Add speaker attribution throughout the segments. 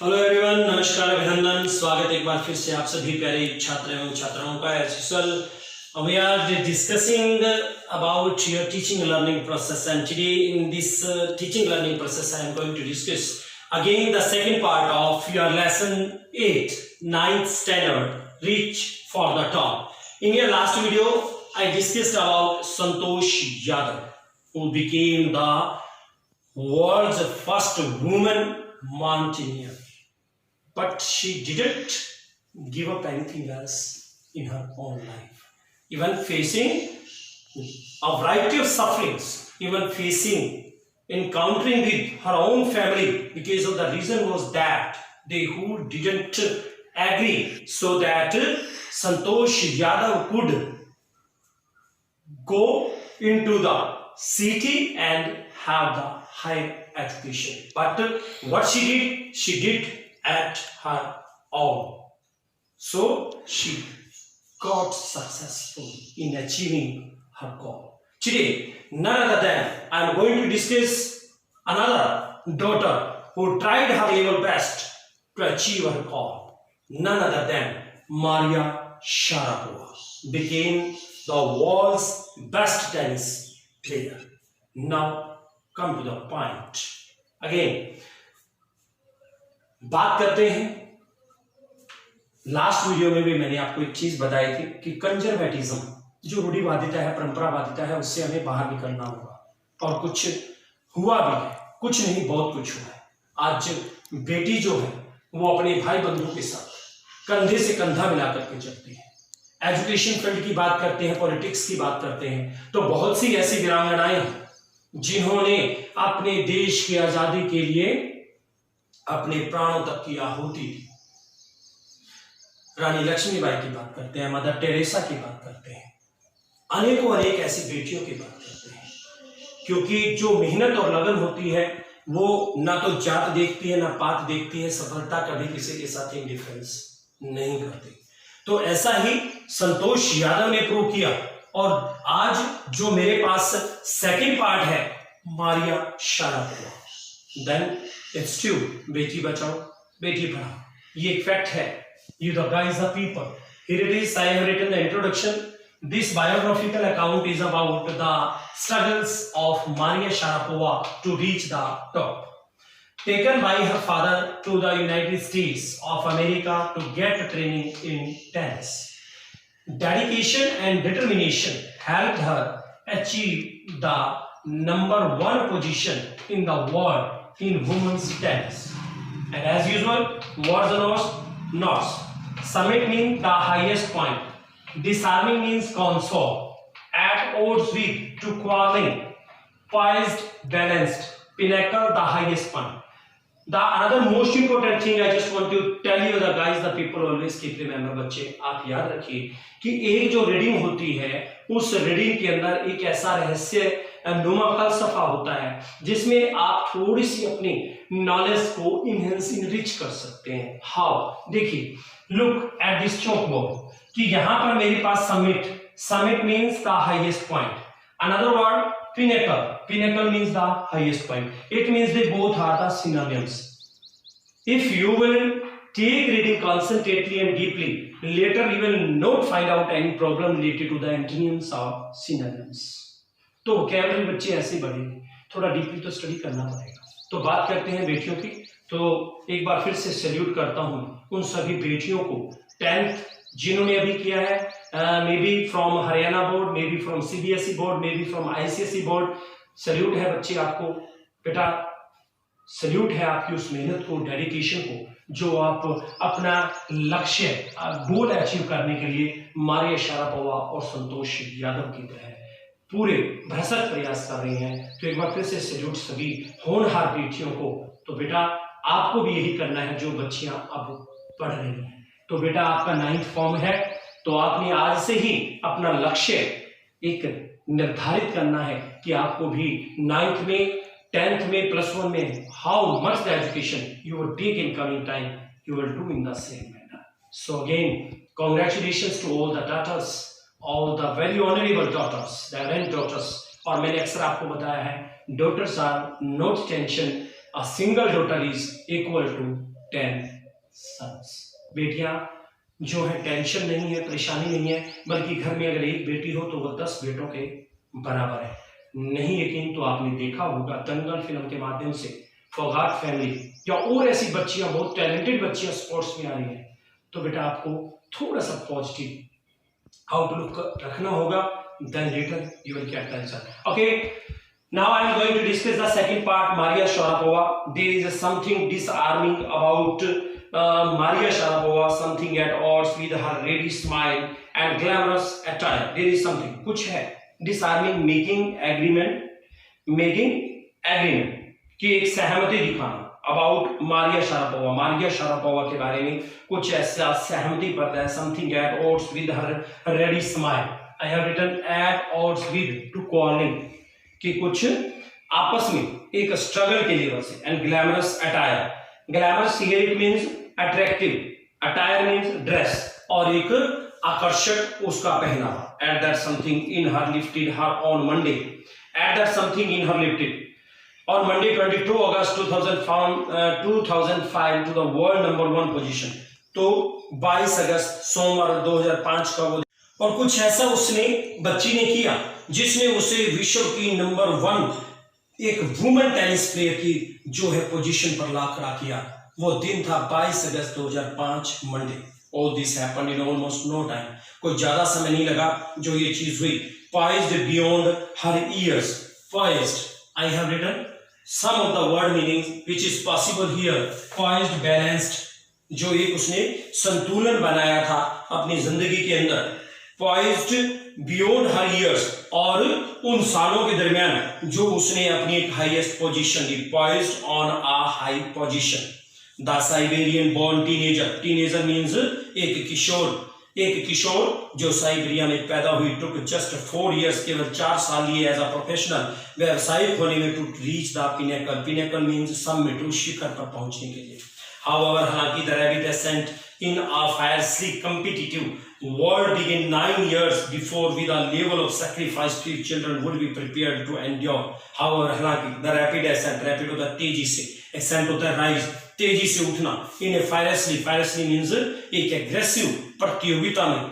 Speaker 1: Hello everyone, नमस्कार, अभिनंदन, स्वागत एक बार फिर से आप सभी प्यारे छात्र एवं छात्राओं का। As usual we are discussing about your teaching learning process, and today in this teaching learning process I am going to discuss again the second part of your lesson 8 9th standard reach for the top. In your last video I discussed about Santosh Yadav, who became the world's first woman mountaineer. But she didn't give up anything else in her own life. Even facing a variety of sufferings, even encountering with her own family, because of the reason was that they who didn't agree so that Santosh Yadav could go into the city and have the higher education. But what she did at her own. So she got successful in achieving her goal. Today, none other than I am going to discuss another daughter who tried her level best to achieve her goal. None other than Maria Sharapova became the world's best tennis player. Now come to the point. Again, बात करते हैं। Last video में भी मैंने आपको एक चीज बताई थी कि कंजर्वेटिज्म, जो रूढ़िवादिता है, परंपरावादिता है, उससे हमें बाहर निकलना होगा। और कुछ हुआ भी है, कुछ नहीं बहुत कुछ हुआ है। आज बेटी जो है वो अपने भाई बंधु के साथ कंधे से कंधा मिलाकर के चलती है। एजुकेशन फील्ड की बात करते हैं, पॉलिटिक्स की बात करते हैं, तो बहुत सी ऐसी वीरांगनाएं हैं जिन्होंने अपने देश की आजादी के लिए अपने प्राणों तक की आहुति दी। रानी लक्ष्मीबाई की बात करते हैं, मदर टेरेसा की बात करते हैं, अनेक ऐसी बेटियों की बात करते हैं, क्योंकि जो मेहनत और लगन होती है वो ना तो जात देखती है ना पात देखती है। सफलता कभी किसी के साथ इंडिफरेंस नहीं करती। तो ऐसा ही संतोष यादव ने प्रूव किया। और आज जो मेरे पास सेकंड पार्ट है, Maria Sharapova, then it's true, बेटी बचाओ बेटी पढ़ाओ, ये एक फैक्ट है। You the guys the people. Here it is. I have written the introduction. This biographical account is about the struggles of Maria Sharapova to reach the top. Taken by her father to the United States of America to get training in tennis. Dedication and determination helped her achieve the #1 position in the world in women's tennis. And as usual, words are NOS. Summit means the highest point. Disarming means console. At odds with, to quarreling. Poised, balanced. Pinnacle, the highest point. The another most important thing I just want to tell you, the guys, the people always keep remember, बच्चे आप याद रखिए कि एक जो reading होती है, उस रीडिंग के अंदर एक ऐसा रहस्य नुमा फलसफा होता है जिसमें आप थोड़ी सी अपनी नॉलेज को इनरिच कर सकते हैं। हाउ? देखिए, look at this chalk board कि यहाँ पर मेरे पास summit means the highest point. Another word pinnacle means the highest point. It means they both are the synonyms. If you will take reading concentrately and deeply, later you will not find out any problem related to the antonyms or synonyms. तो vocabulary बच्चे ऐसे बढ़ेंगे, थोड़ा deeply तो study करना पड़ेगा। तो बात करते हैं बेटियों की। तो एक बार फिर से सैल्यूट करता हूं उन सभी बेटियों को 10th जिन्होंने अभी किया है, may be from Haryana board, may be from CBSE board, may be from ICSE board. Salute है बच्चे आपको, बेटा सैल्यूट है आपकी उस मेहनत को, डेडिकेशन को, जो आप अपना लक्ष्य गोल अचीव करने के लिए मारिया शारापोवा और संतोष यादव की तरह पूरे भरसक प्रयास कर रही हैं। तो एक बार फिर से सैल्यूट सभी होनहार बेटियों को। तो बेटा आपको भी यही करना है जो बच्चियां अब पढ़ रही हैं। तो बेटा आपका 9th फॉर्म है, तो आपने आज से ही अपना लक्ष्य एक निर्धारित करना है कि आपको भी 9th में, 10th में, +1 में, how much the education you will take in coming time, you will do in the same manner. So again, congratulations to all the daughters, all the very honorable daughters, the granddaughters. और मैंने अक्सर आपको बताया है, daughters are not tension, a single daughter is equal to 10 sons. बेटियां जो है tension नहीं है, परेशानी नहीं है, बल्कि घर में अगर एक बेटी हो तो वो 10 बेटों के बराबर है। नहीं यकीन तो आपने देखा होगा दंगल फिल्म के माध्यम से फौगाट फैमिली या और ऐसी बच्चियां, बहुत टैलेंटेड बच्चियां स्पोर्ट्स में आ रही हैं, तो बेटा आपको थोड़ा सा पॉजिटिव आउटलुक रखना होगा, then later you will get the result. Okay, now I am going to discuss the second part, Maria Sharapova. There is something disarming about Maria Sharapova, something at odds with her ready smile and glamorous attire. There is something, कुछ है disarming, making agreement कि एक सहमति दिखाना about Maria Sharapova के बारे में कुछ ऐसा सहमति पड़ता है, something at odds with her ready smile. I have written at odds with to calling कि कुछ आपस में एक स्ट्रगल के लिए बस. And glamorous attire, glamorous here it means attractive, attire means dress, और एक आकर्षक उसका पहनावा. At that something in her lifted her on Monday, at that something in her lifted on Monday 22 August 2005 to the world number 1 position. तो 22 अगस्त सोमवार 2005 का वो, और कुछ ऐसा उसने बच्ची ने किया जिसने उसे विश्व की नंबर 1 एक वुमेन टेनिस प्लेयर की जो है पोजीशन पर ला खड़ा किया. वो दिन था 22 अगस्त 2005 Monday. All this happened in almost no time. कोई ज्यादा समय नहीं लगा जो ये चीज हुई. Poised beyond her years. Poised, I have written some of the word meanings which is possible here. Poised, balanced, जो एक उसने संतुलन बनाया था अपनी जिंदगी के अंदर. Poised beyond her years, और उन सालों के दरमियान जो उसने अपनी एक हाईएस्ट पोजीशन ली. Poised on a high position. The Siberian born teenager, teenager means एक किशोर जो साइबेरिया में पैदा हुई, took just 4 years, केवल 4 साल लिए एज अ प्रोफेशनल व्यवसायिक होने में, to reach the pinnacle. Pinnacle means summit, उस शिखर पर पहुंचने के लिए. However, हालांकि the rapid ascent in a fiercely competitive world began 9 years before with a level of sacrifice few children would be prepared to endure. However, हालांकि the rapid ascent, rapid होता है तेजी से, ascent होता है rise, तेजी से उठना. इन फायरसली मींस एक एग्रेसिव प्रतियोगिता में.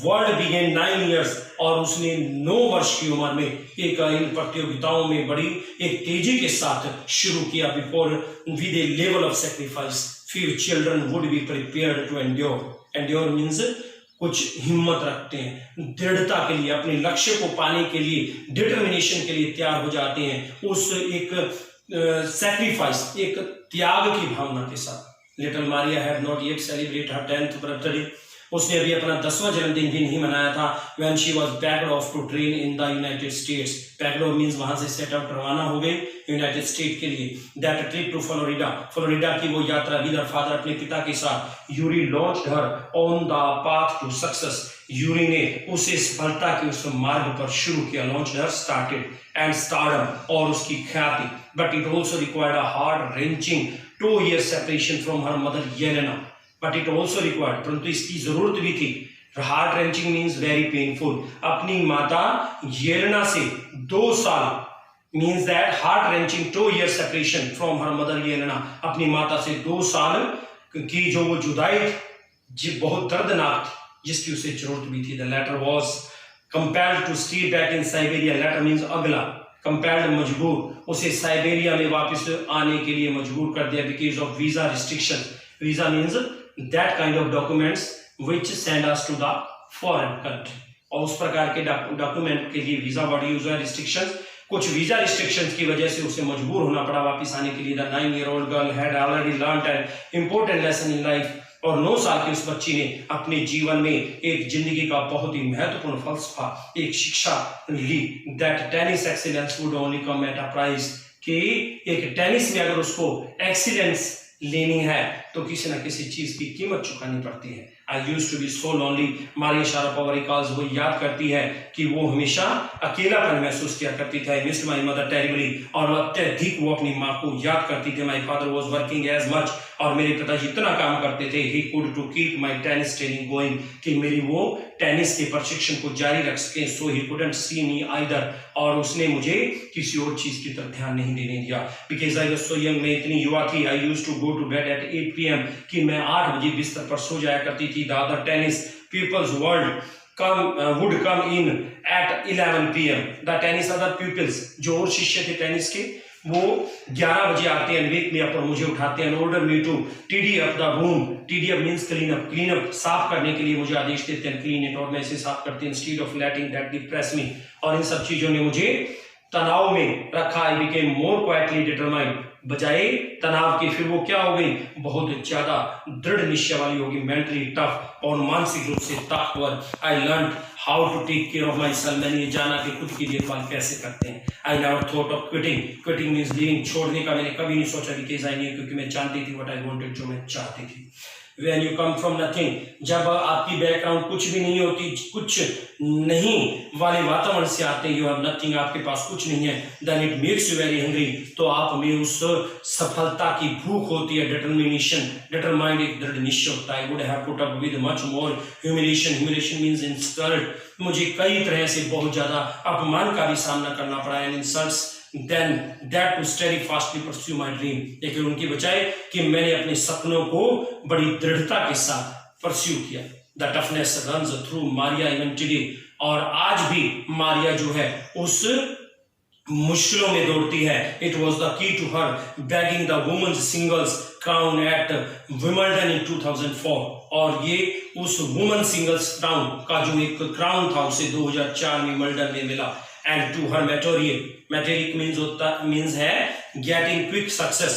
Speaker 1: वर्ल्ड बिगेन 9 years, और उसने 9 वर्ष की उम्र में एक इन प्रतियोगिताओं में बड़ी एक तेजी के साथ शुरू किया. Before with a level of sacrifice few children would be prepared to endure. Endure means कुछ हिम्मत रखते हैं, दृढ़ता के लिए, अपने लक्ष्य को पाने के लिए, डिटर्मिनेशन के लिए तैयार हो जाते हैं, उस एक सैक्रिफाइस, एक त्याग की भावना के साथ. Little Maria had not yet celebrate her 10th birthday. उसने अभी अपना 10वां जन्मदिन भी नहीं मनाया था. When she was packed off to train in the United States. Packed off means वहां से सेट आउट रवाना हो गए यूनाइटेड स्टेट के लिए. दैट ट्रिप टू फ्लोरिडा की वो यात्रा विद हर फादर, अपने पिता के साथ. Yuri launched her on the path to success. Yuri ने उसे सफलता के उस मार्ग पर शुरू किया. Launched her, started, and stardom, और उसकी ख्याति. But it also required a hard wrenching 2 years separation from her mother Yelena. But it also required, परंतु इसकी जरूरत भी थी. Heart wrenching means very painful. अपनी माता येलेना से 2 साल means that heart wrenching 2 years separation from her mother Yelena. अपनी माता से 2 साल की जो वो जुदाई जी बहुत दर्दनाक थी, जिसकी उसे जरूरत भी थी. The latter was compelled to stay back in Siberia. Latter means अगला, कंपेल्ड मजबूर, उसे साइबेरिया में वापस आने के लिए मजबूर कर दिया because of visa restriction. Visa means that kind of documents which send us to the foreign country. और उस प्रकार के डॉक्यूमेंट के लिए वीजा वर्ड यूज है. रिस्ट्रिक्शंस, कुछ वीजा रिस्ट्रिक्शंस की वजह से उसे मजबूर होना पड़ा वापस आने के लिए. The 9-year-old girl had already learned an important lesson in life. और 9 साल की उस बच्ची ने अपने जीवन में एक जिंदगी का बहुत ही महत्वपूर्ण फलसफा, एक शिक्षा ली. That tennis excellence would only come at a price. कि एक टेनिस में अगर उसको एक्सीलेंस लेनी है तो किसी न किसी चीज की कीमत चुकानी पड़ती है. I used to be so lonely. Maria Sharapova recalls, वो याद करती है कि वो हमेशा अकेलापन महसूस किया करती थी. I missed my mother terribly. और अत्यधिक वो अपनी माँ को याद करती थी. My father was working as much. और मेरे पिताजी इतना काम करते थे. He could to keep my tennis training going. कि मेरी वो टेनिस के प्रशिक्षण को जारी रख सके. So he couldn't see me either. और उसने मुझे किसी और चीज की तरफ ध्यान नहीं देने दिया. Because I was so young, मैं इतनी युवा थी. I used to go to bed at 8 p.m. कि मैं 8 बजे बिस्तर पर सो जाया करती थी. The other tennis pupils would come in at 11 p.m. The tennis other pupils, जो और शिष्य थे टेनिस के, वो 11 बजे आते हैं. वेक में पर मुझे उठाते हैं. Order me to tidy up the room. Tidy up means clean up, साफ करने के लिए मुझे आदेश देते हैं. क्लीन इट, और मैं इसे साफ करते हैं. Instead of letting that depress me. और इन सब चीजों ने मुझे तनाव में रखा. I became more quietly determined. बजाय तनाव के फिर वो क्या हो गई, बहुत ज्यादा दृढ़ निश्चय वाली होगी. मेंटली टफ और मानसिक रूप से ताकतवर. I learn how to take care of myself. मैंने ये जाना कि खुद की देखभाल कैसे करते हैं. I never thought of quitting. Quitting means leaving, छोड़ने का मैंने कभी नहीं सोचा. बिकॉज़ आई न्यू, क्योंकि मैं जानती थी व्हाट आई वांटेड, जो मैं चाहती थी. When you come from nothing, जब आपकी बैकग्राउंड कुछ भी नहीं होती, कुछ नहीं वाले वातावरण से आते हैं, you have nothing, आपके पास कुछ नहीं है, then it makes you very hungry. तो आप में उस सफलता की भूख होती है. determination, determined, एक दृढ़ निश्चय होता है. would have put up with much more humiliation. humiliation means insult. मुझे कई तरह से बहुत ज्यादा अपमान का भी सामना करना पड़ा है. insults then that to steadfastly pursue my dream. लेकिन उनकी बजाय कि मैंने अपने सपनों को बड़ी दृढ़ता के साथ परस्यू किया. The toughness runs through Maria even today. और आज भी मारिया जो है उस मुश्किलों में दौड़ती है. It was the key to her bagging the women's singles crown at Wimbledon in 2004. और ये उस वुमेन सिंगल्स क्राउन का जो एक क्राउन था उसे 2004 में विंबलडन में मिला. And to her meteoric means है getting quick success.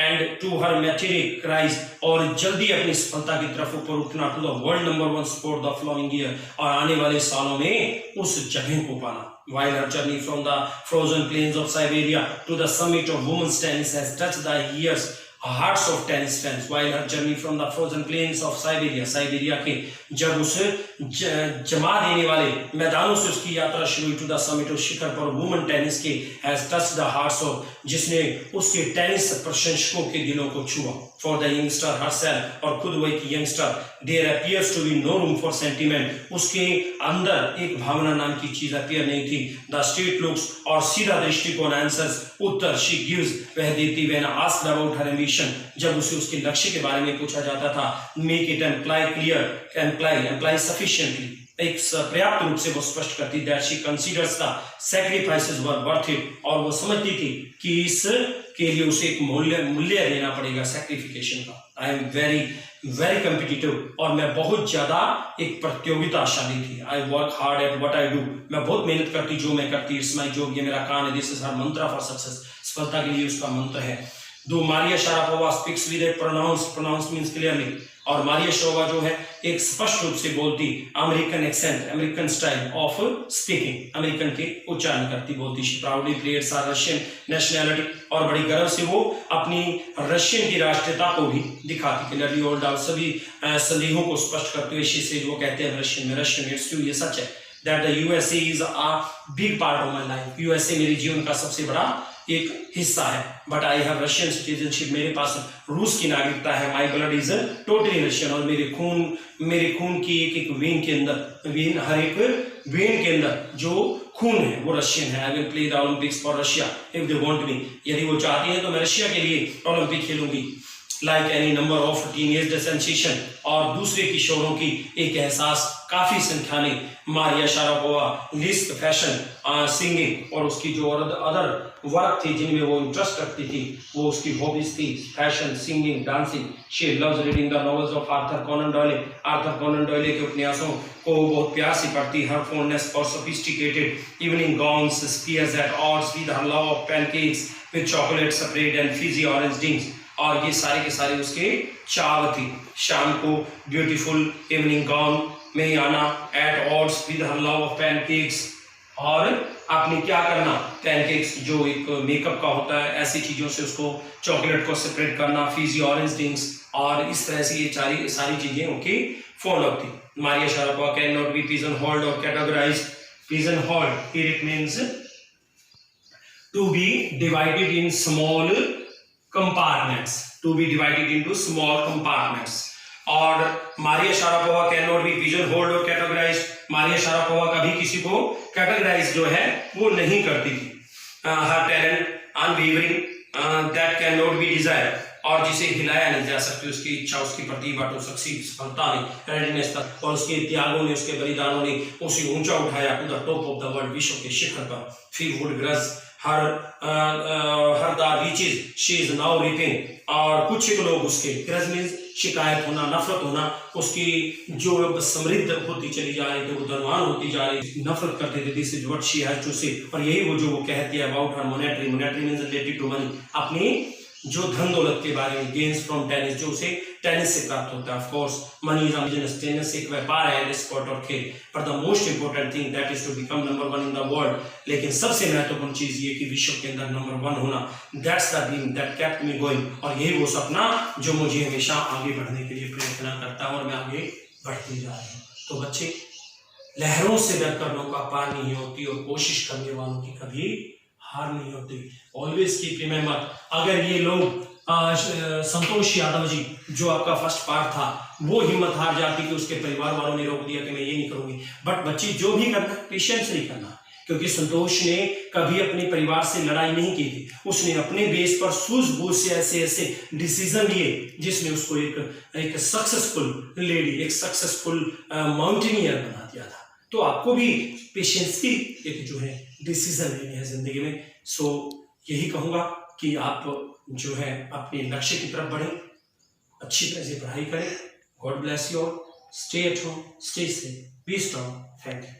Speaker 1: And to her meteoric rise, और जल्दी अपनी सफलता की तरफ ऊपर उठना. to the world number 1 sport the following year, और आने वाले सालों में उस जगह को पाना. While her journey from the frozen plains of Siberia to the summit of women's tennis has touched the ears, hearts of tennis fans. While her journey from the frozen plains of Siberia के जब उस जमा देने वाले मैदानों से उसकी यात्रा शुरू हुई, to the summit of शिखर पर वुमेन टेनिस के has touched the hearts of, जिसने उसके टेनिस प्रशंसकों के दिलों को छुआ. For the youngster herself, और खुद वही की youngster, there appears to be no room for sentiment. उसके अंदर एक भावना नाम की चीज अपीयर नहीं थी. The straight looks, और सीधा दृष्टिकोण, answers, उत्तर she gives, वह देती. when asked about her ambition, जब उसे उसके लक्ष्य के बारे में पूछा जाता था, make it imply sufficiently, एक पर्याप्त रूप से वो स्पष्ट करती. that she considers the sacrifices were worth it, और वो समझती थी कि इस के लिए उसे एक मूल्य देना पड़ेगा सैक्रिफिकेशन का. आई एम वेरी कम्पिटिटिव, और मैं बहुत ज्यादा एक प्रतियोगिताशाली थी. I work hard at what I do, मैं बहुत मेहनत करती जो मैं करती. इट्स माय जॉब, ये मेरा काम है. दिस इज हर मंत्र फॉर सक्सेस, सफलता के लिए उसका मंत्र है. Though Maria Sharapova speaks with a pronounce means clearly, और मारिया शारापोवा जो है एक स्पष्ट रूप से बोलती. American accent, American style of speaking, American के उच्चारण करती बोलती. She proudly pleads her Russian nationality, और बड़ी गर्व से वो अपनी रशियन की राष्ट्रीयता को भी दिखाती. क्लियरली ओल्ड आउट, सभी संदेहों को स्पष्ट करते हुए शी से वो कहते हैं रशियन में, रशियन इट्स ट्रू, ये सच है. That the USA is a big part of my life. USA मेरे जीवन का सबसे बड़ा एक हिस्सा है. But I have Russian citizenship, मेरे पास रूस की नागरिकता है. My blood is totally Russian, और मेरे खून की एक वेन के अंदर, हर एक वेन के अंदर जो खून है वो रशियन है. I will play the Olympics for Russia if they want me, यदि वो चाहती हैं तो मैं रशिया के लिए ओलंपिक खेलूंगी. Like any number of teenage sensation, और दूसरे किशोरों की एक एहसास काफी संख्या में Maria Sharapova list, fashion, singing, और उसकी जो अदर वर्क थी जिनमें वो इंटरेस्ट रखती थी, वो उसकी हॉबीज थी. Fashion, singing, dancing. She loves reading the novels of Arthur Conan Doyle. Arthur Conan Doyle के उपन्यासों को बहुत प्यार से पढ़ती. Her fondness for sophisticated evening gowns appears at odds with her love of pancakes with chocolate spread and fizzy orange drinks. और ये सारे के सारे उसके चाव थी. शाम को ब्यूटीफुल इवनिंग गाउन में आना, at odds with her love of pancakes, और आपने क्या करना, पैनकेक्स जो एक मेकअप का होता है, ऐसी चीजों से उसको चॉकलेट को सेपरेट करना, फिजी ऑरेंज ड्रिंक्स, और इस तरह से ये सारी चीजें उनकी fond of thing. Maria Sharapova cannot be pigeonholed or categorized. Pigeonholed, here it means to be divided in small compartments. To be divided into small compartments. और Maria Sharapova cannot be pigeonholed or categorized. Maria Sharapova कभी किसी को categorise जो है वो नहीं करती थी. Her talent unwavering, that cannot be desired. और जिसे हिलाया नहीं जा सकती, उसकी इच्छा, उसकी प्रतिभा तो सक्सीड, सफलता ने, रेडीनेस तक, और उसके त्यागों ने, उसके बलिदानों ने उसे ऊंचा उठाया to the top of the world, विश्व के शिखर पर. Feel would grudge her the riches she is now reaping. और कुछ एक लोग उसके ग्रज में शिकायत होना, नफरत होना, उसकी जो समृद्ध होती चली जा रही थी, वो धनवान होती जा रही थी, नफरत करते थे. This is what she has to say. और यही वो जो वो कहती है about her monetary. Monetary means related to money, अपनी जो धन दौलत के बारे में. गेन्स फ्रॉम टेनिस, जो उसे टेनिस से प्राप्त होता है. Of course money is a business. Tennis एक व्यापार है, स्पोर्ट और खेल. पर the most important thing that is to become number 1 in the world. लेकिन सबसे महत्वपूर्ण चीज ये कि विश्व के अंदर नंबर 1 होना. That's the dream that kept me going. और यही वो सपना जो मुझे हमेशा आगे बढ़ने के लिए प्रेरणा करता है, और मैं आगे बढ़ती जा रही हूँ. तो बच्चे, लहरों से डरकर नौका पार नहीं होती, और कोशिश करने वालों की कभी हार नहीं होती. Always keep remember. अगर ये लोग संतोष यादव जी, जो आपका फर्स्ट पार्ट था, वो हिम्मत हार जाती कि उसके परिवार वालों ने रोक दिया कि मैं ये नहीं करूंगी. बट बच्ची, जो भी करना पेशेंस नहीं करना, क्योंकि संतोष ने कभी अपने परिवार से लड़ाई नहीं की थी. उसने अपने बेस पर सूझबूझ से ऐसे ऐसे डिसीजन लिए जिसने उसको एक सक्सेसफुल लेडी, एक सक्सेसफुल माउंटेनियर बना दिया था. तो आपको भी पेशेंस की एक जो है डिसीजन लेनी है जिंदगी में. सो यही कहूंगा कि आप जो है अपने लक्ष्य की तरफ बढ़ें, अच्छी तरह से पढ़ाई करें. God bless you all. Stay at home, stay safe, B strong. Thank you.